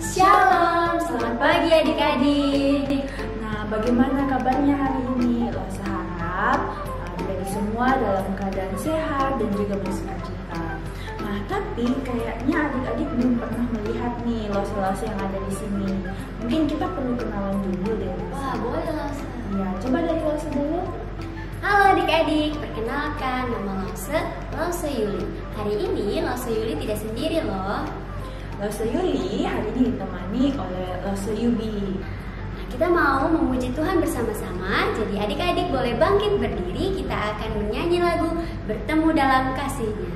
Shalom, selamat pagi adik-adik. Nah, bagaimana kabarnya hari ini? Losa harap adik-adik semua dalam keadaan sehat dan juga bersukacita. Nah, tapi kayaknya adik-adik belum pernah melihat nih Losa-Losa yang ada di sini. Mungkin kita perlu kenalan dulu deh. Wah, boleh Losa. Ya, coba dari Losa dulu. Halo adik-adik, perkenalkan nama Losa Yuli. Hari ini Losa Yuli tidak sendiri loh. Losa Yuli hari ini ditemani oleh Losa Yubi. Kita mau memuji Tuhan bersama-sama. Jadi adik-adik boleh bangkit berdiri. Kita akan menyanyi lagu Bertemu Dalam Kasih-Nya.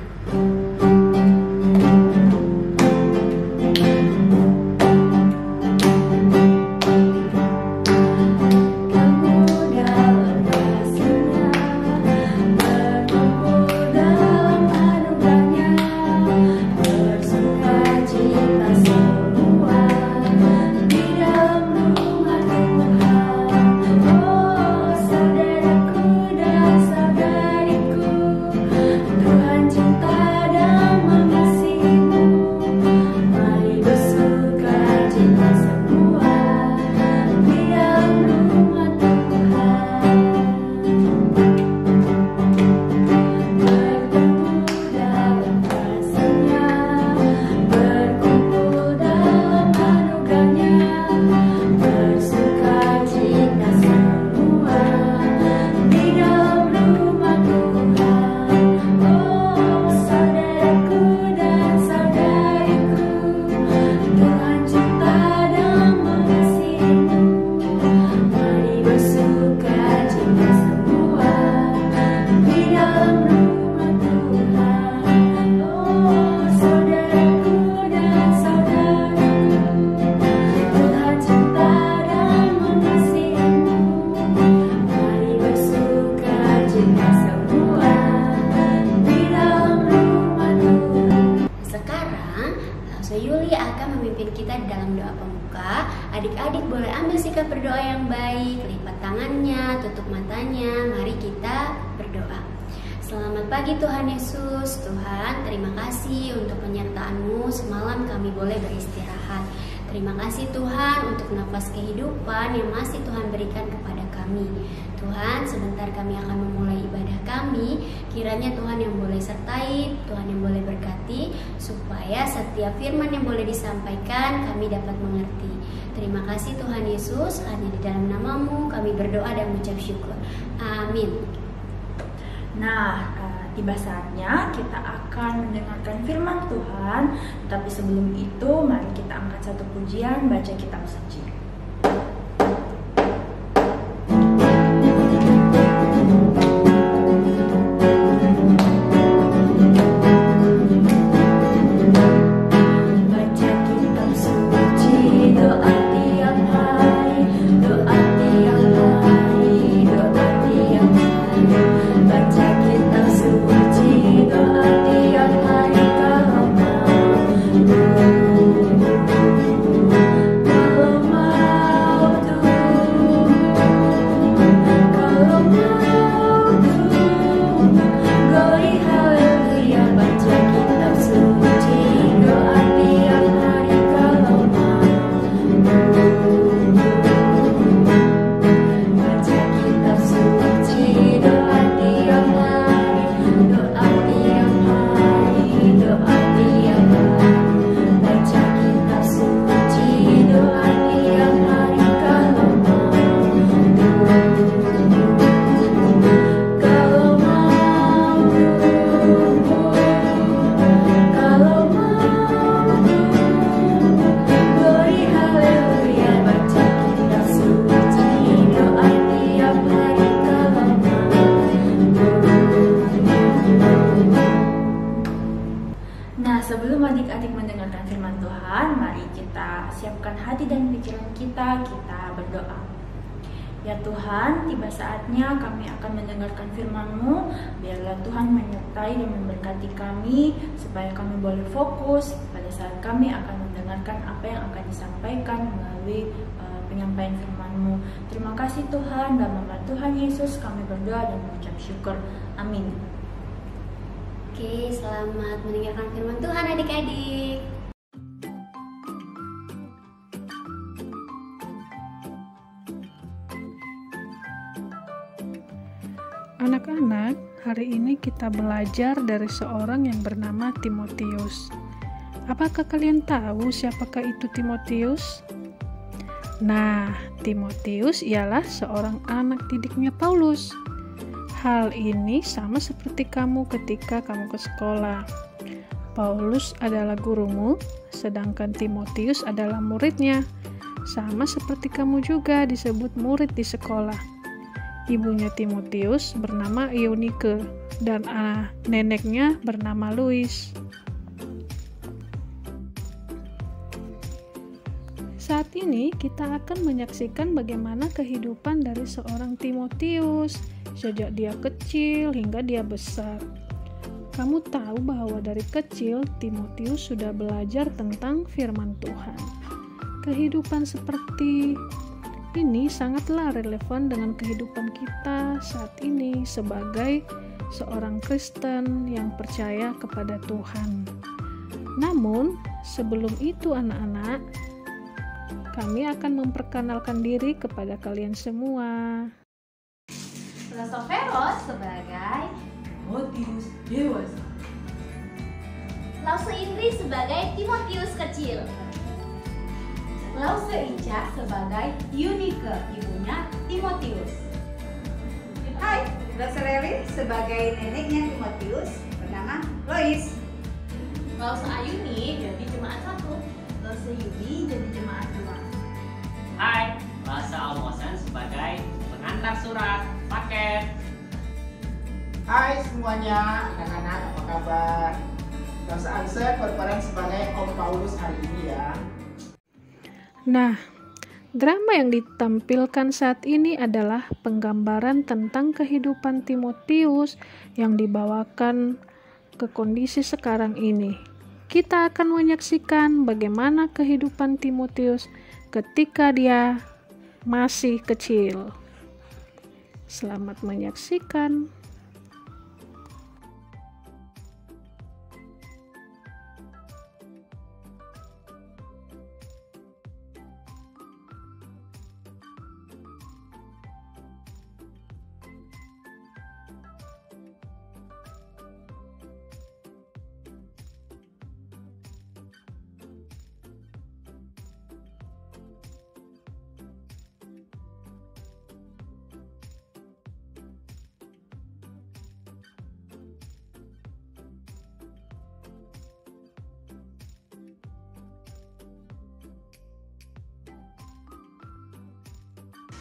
Adik-adik boleh ambil sikap berdoa yang baik, lipat tangannya, tutup matanya. Mari kita berdoa. Selamat pagi Tuhan Yesus. Tuhan, terima kasih untuk penyertaan-Mu. Semalam kami boleh beristirahat. Terima kasih Tuhan untuk nafas kehidupan yang masih Tuhan berikan kepada kami. Tuhan, sebentar kami akan memulai ibadah kami. Kiranya Tuhan yang boleh sertai, Tuhan yang boleh berkati, supaya setiap firman yang boleh disampaikan kami dapat mengerti. Terima kasih Tuhan Yesus, hanya di dalam nama-Mu kami berdoa dan mengucap syukur. Amin. Nah, tiba saatnya kita akan mendengarkan firman Tuhan. Tapi sebelum itu, mari kita angkat satu pujian, baca kitab suci. Sebelum adik-adik mendengarkan firman Tuhan, mari kita siapkan hati dan pikiran kita berdoa. Ya Tuhan, tiba saatnya kami akan mendengarkan firman-Mu. Biarlah Tuhan menyertai dan memberkati kami, supaya kami boleh fokus pada saat kami akan mendengarkan apa yang akan disampaikan melalui penyampaian firman-Mu. Terima kasih Tuhan, dalam nama Tuhan Yesus kami berdoa dan mengucap syukur. Amin. Oke, selamat mendengarkan firman Tuhan adik-adik. Anak-anak, hari ini kita belajar dari seorang yang bernama Timotius. Apakah kalian tahu siapakah itu Timotius? Nah, Timotius ialah seorang anak didiknya Paulus. Hal ini sama seperti kamu ketika kamu ke sekolah. Paulus adalah gurumu, sedangkan Timotius adalah muridnya. Sama seperti kamu juga disebut murid di sekolah. Ibunya Timotius bernama Eunike dan neneknya bernama Lois. Saat ini kita akan menyaksikan bagaimana kehidupan dari seorang Timotius sejak dia kecil hingga dia besar. Kamu tahu bahwa dari kecil Timotius sudah belajar tentang firman Tuhan. Kehidupan seperti ini sangatlah relevan dengan kehidupan kita saat ini sebagai seorang Kristen yang percaya kepada Tuhan. Namun, sebelum itu anak-anak, kami akan memperkenalkan diri kepada kalian semua. Lasoferos sebagai Timotius dewasa. Lause Indri sebagai Timotius kecil. Lause Ica sebagai Eunike, ibunya Timotius. Hai, Lause Leli sebagai neneknya Timotius bernama Lois. Lause Ayuni jadi jemaat 1. Lause Yudi jadi jemaat 2. Hai, Lause Almosen sebagai pengantar surat paket. Hai semuanya, anak-anak apa kabar? Lause Ansep berperan sebagai Om Paulus hari ini ya. Nah, drama yang ditampilkan saat ini adalah penggambaran tentang kehidupan Timotius yang dibawakan ke kondisi sekarang ini. Kita akan menyaksikan bagaimana kehidupan Timotius ketika dia masih kecil. Selamat menyaksikan.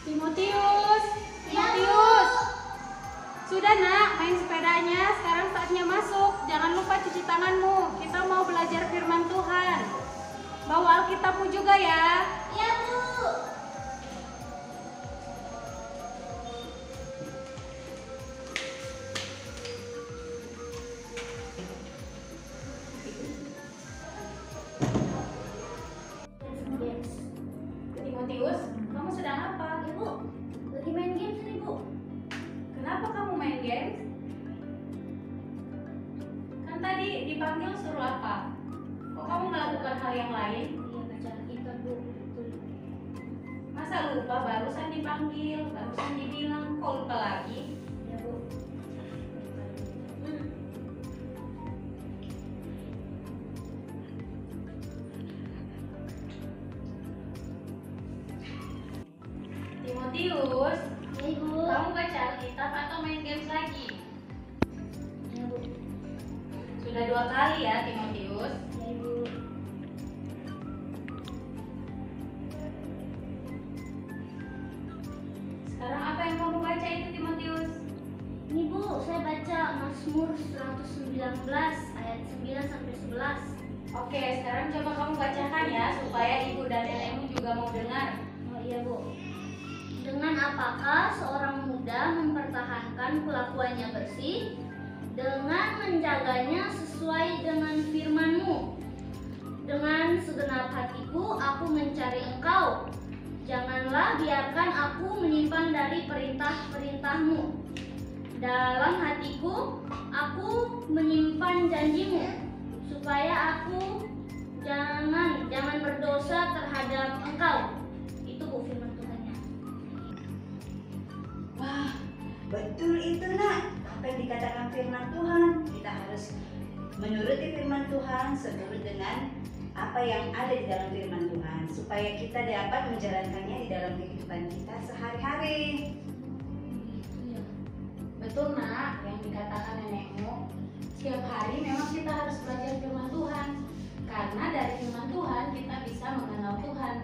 Timotius. Sudah nak, main sepedanya. Sekarang saatnya masuk. Jangan lupa cuci tanganmu. Kita mau belajar firman Tuhan. Bawa Alkitabmu juga ya. Ya, Bu. Timotius, kamu sedang apa? Ibu, lagi main games nih, Bu. Kenapa kamu main games? Kan tadi dipanggil suruh apa? Kok kamu melakukan hal yang lain? Iya, baca Alkitab, Bu. Betul. Masa lupa, barusan dipanggil, barusan dibilang, kok lupa lagi? Ya, Bu. Timotius, Ya, Ibu. kamu baca Alkitab atau main games lagi? Ya, Bu. Sudah 2 kali ya, Timotius. Ya, Ibu. Sekarang apa yang kamu baca itu, Timotius? Ini, Bu, saya baca Mazmur 119 ayat 9 sampai 11. Oke, sekarang coba kamu bacakan ya, supaya ibu dan nenekmu juga mau dengar. Oh iya, Bu. Dengan apakah seorang muda mempertahankan kelakuannya bersih dengan menjaganya sesuai dengan firman-Mu? Dengan segenap hatiku aku mencari Engkau. Janganlah biarkan aku menyimpang dari perintah-perintah-Mu. Dalam hatiku aku menyimpan janji-Mu, supaya aku jangan berdosa terhadap Engkau. Itu, Bu, firman Tuhannya. Wah, Betul itu nak, apa yang dikatakan firman Tuhan. Kita harus menuruti firman Tuhan seturut dengan apa yang ada di dalam firman Tuhan, supaya kita dapat menjalankannya di dalam kehidupan kita sehari-hari. Betul nak, yang dikatakan nenekmu. Setiap hari memang kita harus belajar firman Tuhan. Karena dari firman Tuhan kita bisa mengenal Tuhan.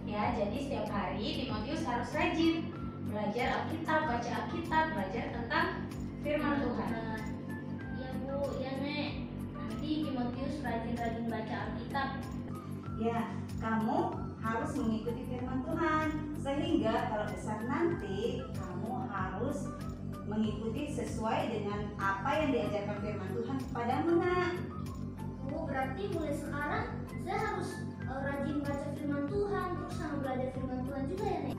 Ya, jadi setiap hari Timotius harus rajin belajar Alkitab, baca Alkitab, belajar tentang firman Tuhan. Ya Bu, ya Nek. Nanti Timotius rajin-rajin baca Alkitab. Ya, kamu harus mengikuti firman Tuhan, sehingga kalau besar nanti kamu harus mengikuti sesuai dengan apa yang diajarkan firman Tuhan kepadamu nak. Bu, berarti mulai sekarang saya harus rajin baca firman Tuhan, terus sama belajar firman Tuhan juga ya Nek?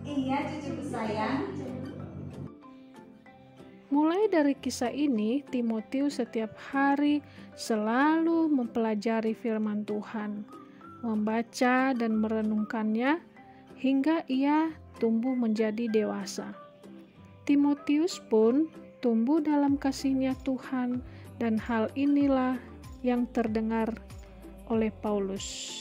Iya cucuku sayang. Mulai dari kisah ini, Timotius setiap hari selalu mempelajari firman Tuhan, membaca dan merenungkannya hingga ia tumbuh menjadi dewasa. Timotius pun tumbuh dalam kasih-Nya Tuhan, dan hal inilah yang terdengar oleh Paulus.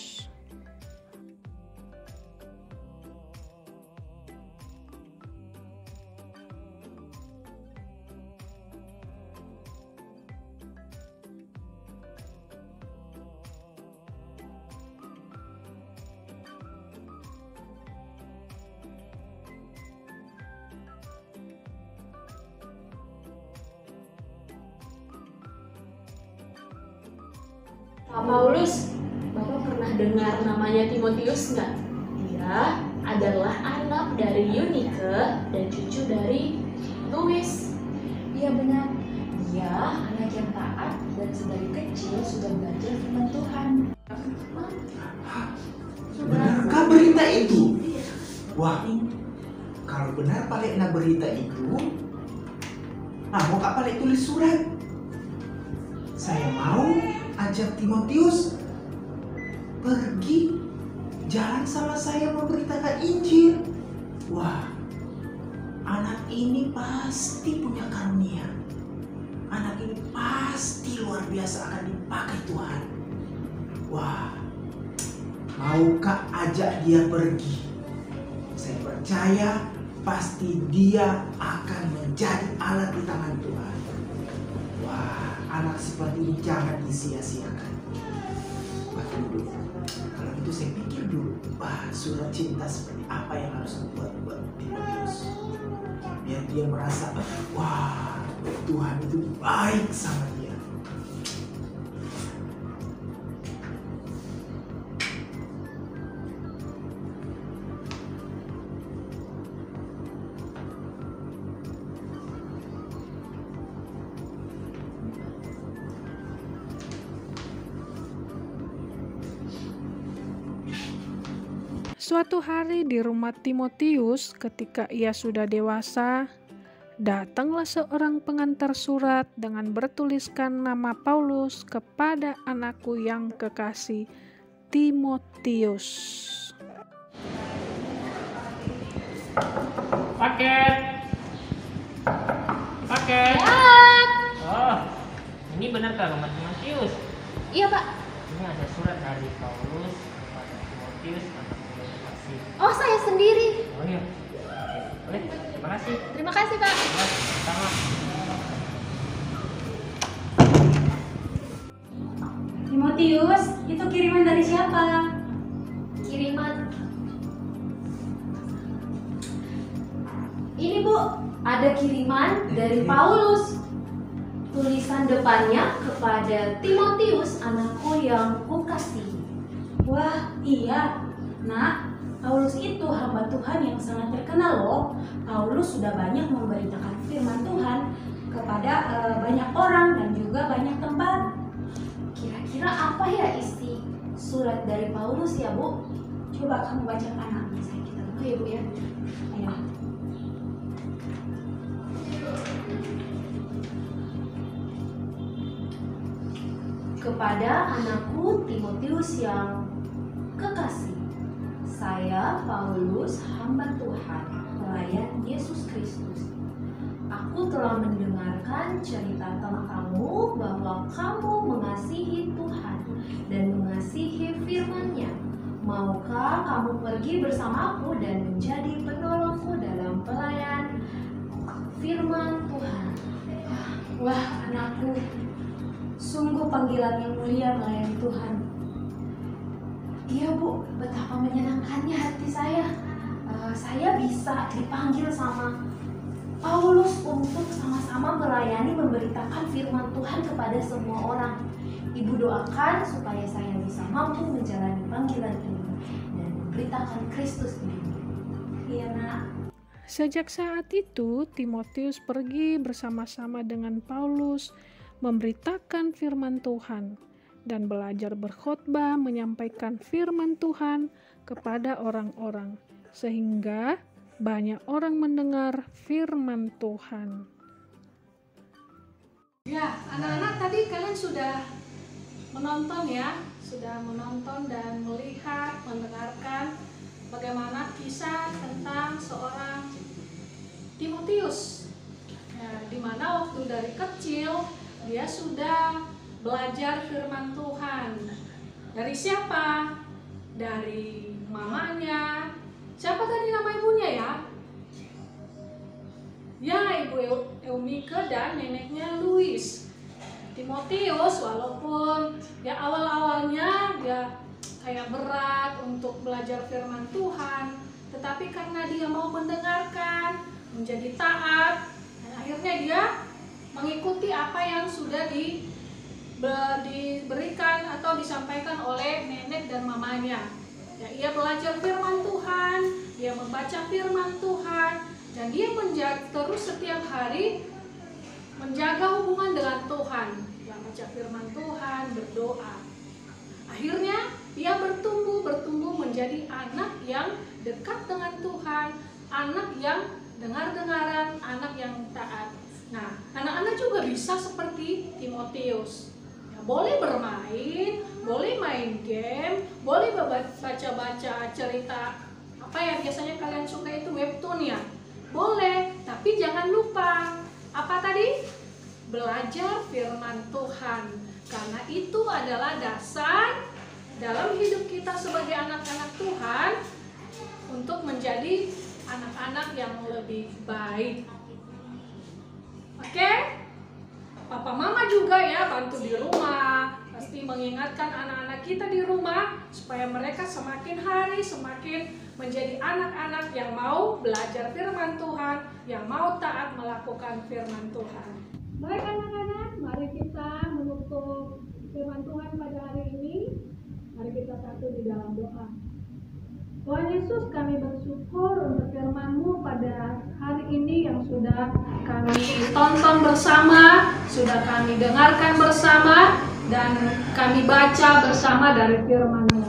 Pak Paulus, Bapak pernah dengar namanya Timotius nggak? Dia adalah anak dari Eunike dan cucu dari Lois. Iya benar, dia anak yang taat dan sedari kecil sudah belajar firman Tuhan. Benarkah berita itu? Wah, kalau benar paling nak berita itu, mau Kak paling tulis surat. Saya mau ajak Timotius pergi jalan sama saya memberitakan Injil. Wah, anak ini pasti punya karunia. Anak ini pasti luar biasa akan dipakai Tuhan. Wah, maukah ajak dia pergi? Saya percaya pasti dia akan menjadi alat di tangan Tuhan. Wah, anak seperti ini jangan disia-siakan. Waduh, kalau itu saya pikir dulu, surat cinta seperti apa yang harus dibuat buat Timotius, biar dia merasa, wah, Tuhan itu baik sama dia. Suatu hari di rumah Timotius, ketika ia sudah dewasa, datanglah seorang pengantar surat dengan bertuliskan nama Paulus kepada anakku yang kekasih, Timotius. Paket. Paket. Oh, ini benar kan rumah Timotius? Iya Pak. Ini ada surat dari Paulus kepada Timotius, anakku yang kekasih. Oh saya sendiri. Oh iya. Boleh, terima kasih. Terima kasih Pak. Sama. Timotius, itu kiriman dari siapa? Kiriman. Ini Bu, ada kiriman dari Paulus. Tulisan depannya kepada Timotius, anakku yang kukasih. Wah, iya. Nak, Paulus itu hamba Tuhan yang sangat terkenal loh. Paulus sudah banyak memberitakan firman Tuhan kepada banyak orang dan juga banyak tempat. Kira-kira apa ya isi surat dari Paulus ya Bu? Coba kamu bacakan nak, saya kita Oh ya Bu ya. Ayo. Kepada anakku Timotius yang kekasih, saya Paulus, hamba Tuhan, pelayan Yesus Kristus. telah mendengarkan cerita tentang kamu bahwa kamu mengasihi Tuhan dan mengasihi firman-Nya. Maukah kamu pergi bersamaku dan menjadi penolongku dalam pelayan firman Tuhan? Wah, anakku, sungguh panggilan yang mulia melayani Tuhan. Iya Bu, betapa menyenangkannya hati saya. Saya bisa dipanggil sama Paulus untuk sama-sama melayani, memberitakan firman Tuhan kepada semua orang. Ibu doakan supaya saya bisa mampu menjalani panggilan ini dan memberitakan Kristus ini. Iya Nak. Sejak saat itu, Timotius pergi bersama-sama dengan Paulus memberitakan firman Tuhan dan belajar berkhotbah menyampaikan firman Tuhan kepada orang-orang, sehingga banyak orang mendengar firman Tuhan. Ya, anak-anak, tadi kalian sudah menonton ya, sudah menonton dan melihat, mendengarkan bagaimana kisah tentang seorang Timotius, ya, di mana waktu dari kecil dia sudah belajar firman Tuhan. Dari siapa? Dari mamanya. Siapa tadi nama ibunya ya? Ya, Ibu Eumike dan neneknya Louis. Timotius walaupun ya awal-awalnya dia kayak berat untuk belajar firman Tuhan, tetapi karena dia mau mendengarkan, menjadi taat, dan akhirnya dia mengikuti apa yang sudah diberikan atau disampaikan oleh nenek dan mamanya. Ya, ia belajar firman Tuhan, dia membaca firman Tuhan, dan dia terus setiap hari menjaga hubungan dengan Tuhan. Dia baca firman Tuhan, berdoa. Akhirnya dia bertumbuh menjadi anak yang dekat dengan Tuhan, anak yang dengar-dengaran, anak yang taat. Nah, anak-anak juga bisa seperti Timotius. Boleh bermain, boleh main game, boleh baca-baca cerita apa ya biasanya kalian suka itu webtoon ya. Boleh, tapi jangan lupa apa tadi? Belajar firman Tuhan. Karena itu adalah dasar dalam hidup kita sebagai anak-anak Tuhan untuk menjadi anak-anak yang lebih baik. Oke? Papa mama juga ya bantu di rumah, pasti mengingatkan anak-anak kita di rumah supaya mereka semakin hari semakin menjadi anak-anak yang mau belajar firman Tuhan, yang mau taat melakukan firman Tuhan. Baik anak-anak, mari kita menutup firman Tuhan pada hari ini. Mari kita satu di dalam doa. Tuhan Yesus, kami bersyukur untuk firman-Mu pada hari ini yang sudah kami tonton bersama, sudah kami dengarkan bersama, dan kami baca bersama dari firman-Mu.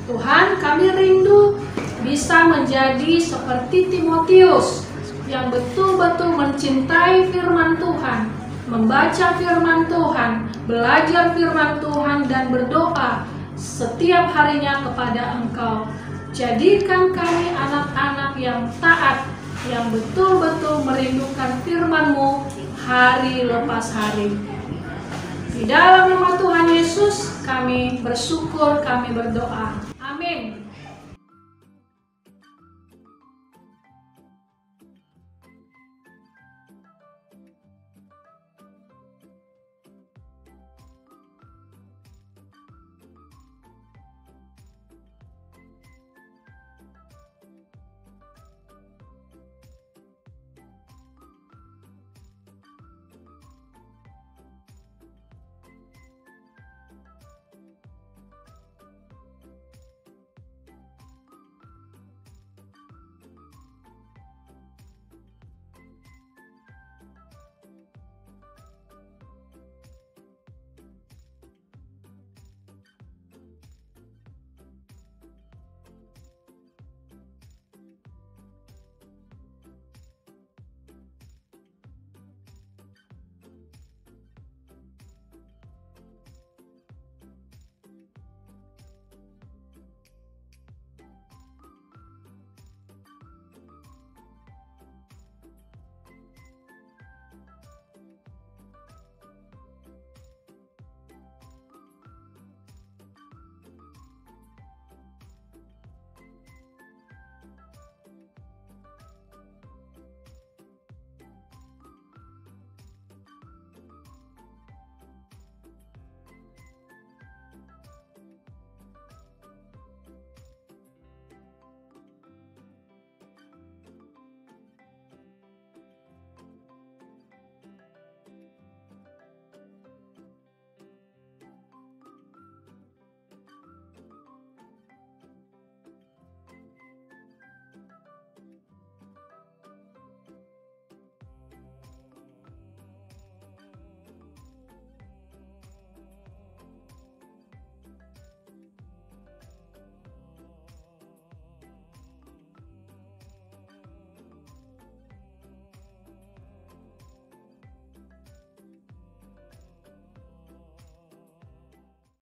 Tuhan, kami rindu bisa menjadi seperti Timotius yang betul-betul mencintai firman Tuhan, membaca firman Tuhan, belajar firman Tuhan, dan berdoa setiap harinya kepada Engkau. Jadikan kami anak-anak yang taat, yang betul-betul merindukan firman-Mu hari lepas hari. Di dalam nama Tuhan Yesus kami bersyukur, kami berdoa.